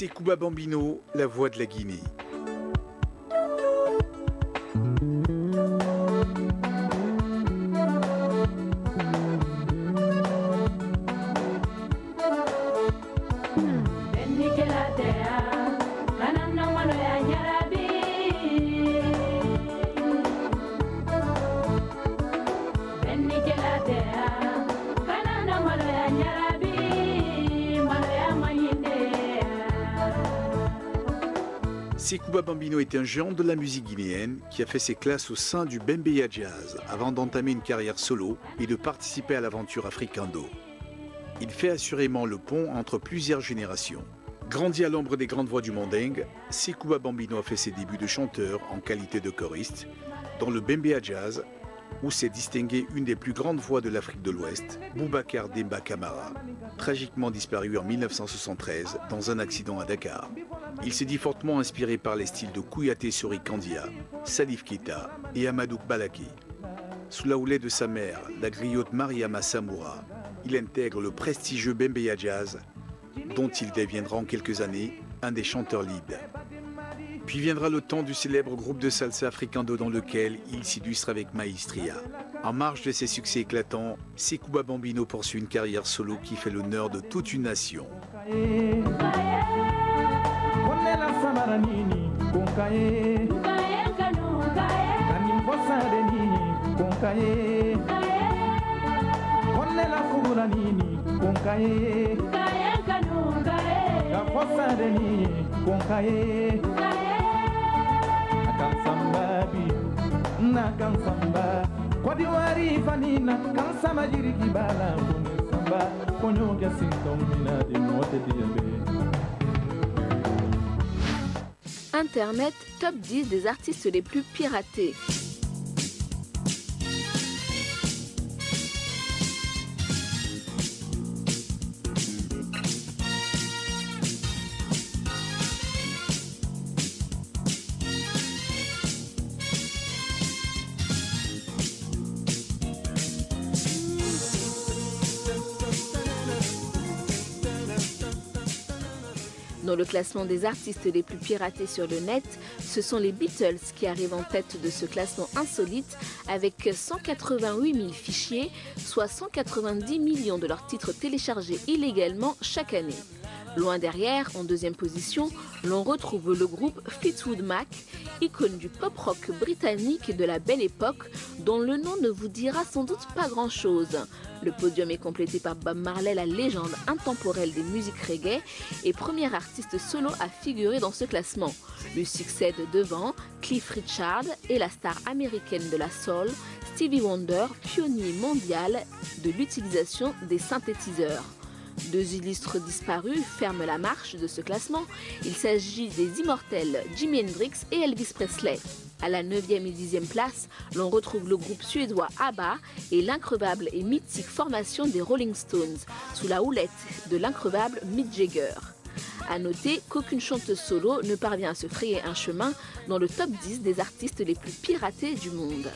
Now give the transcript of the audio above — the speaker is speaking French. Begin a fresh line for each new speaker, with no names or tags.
C'est Cuba Bambino, la voix de la Guinée. Cuba Bambino est un géant de la musique guinéenne qui a fait ses classes au sein du Bembeya Jazz avant d'entamer une carrière solo et de participer à l'aventure Africando. Il fait assurément le pont entre plusieurs générations. Grandi à l'ombre des grandes voix du mandingue, Cuba Bambino a fait ses débuts de chanteur en qualité de choriste dans le Bembeya Jazz où s'est distinguée une des plus grandes voix de l'Afrique de l'Ouest, Boubacar Demba Camara, tragiquement disparu en 1973 dans un accident à Dakar. Il s'est dit fortement inspiré par les styles de Kouyaté Sori Kandia, Salif Keita et Amadou Balaki. Sous la houlette de sa mère, la griotte Mariama Samoura, il intègre le prestigieux Bembeya Jazz, dont il deviendra en quelques années un des chanteurs lead. Puis viendra le temps du célèbre groupe de salsa Africando dans lequel il s'illustre avec Maestria. En marge de ses succès éclatants, Cuba Bambino poursuit une carrière solo qui fait l'honneur de toute une nation.
Internet, top 10 des artistes les plus piratés. Dans le classement des artistes les plus piratés sur le net, ce sont les Beatles qui arrivent en tête de ce classement insolite avec 188 000 fichiers, soit 190 millions de leurs titres téléchargés illégalement chaque année. Loin derrière, en deuxième position, l'on retrouve le groupe Fleetwood Mac, icône du pop-rock britannique de la belle époque, dont le nom ne vous dira sans doute pas grand-chose. Le podium est complété par Bob Marley, la légende intemporelle des musiques reggae, et premier artiste solo à figurer dans ce classement. Lui succède devant Cliff Richard et la star américaine de la soul, Stevie Wonder, pionnier mondial de l'utilisation des synthétiseurs. Deux illustres disparus ferment la marche de ce classement. Il s'agit des immortels Jimi Hendrix et Elvis Presley. À la 9e et 10e place, l'on retrouve le groupe suédois ABBA et l'increvable et mythique formation des Rolling Stones, sous la houlette de l'increvable Mick Jagger. A noter qu'aucune chanteuse solo ne parvient à se frayer un chemin dans le top 10 des artistes les plus piratés du monde.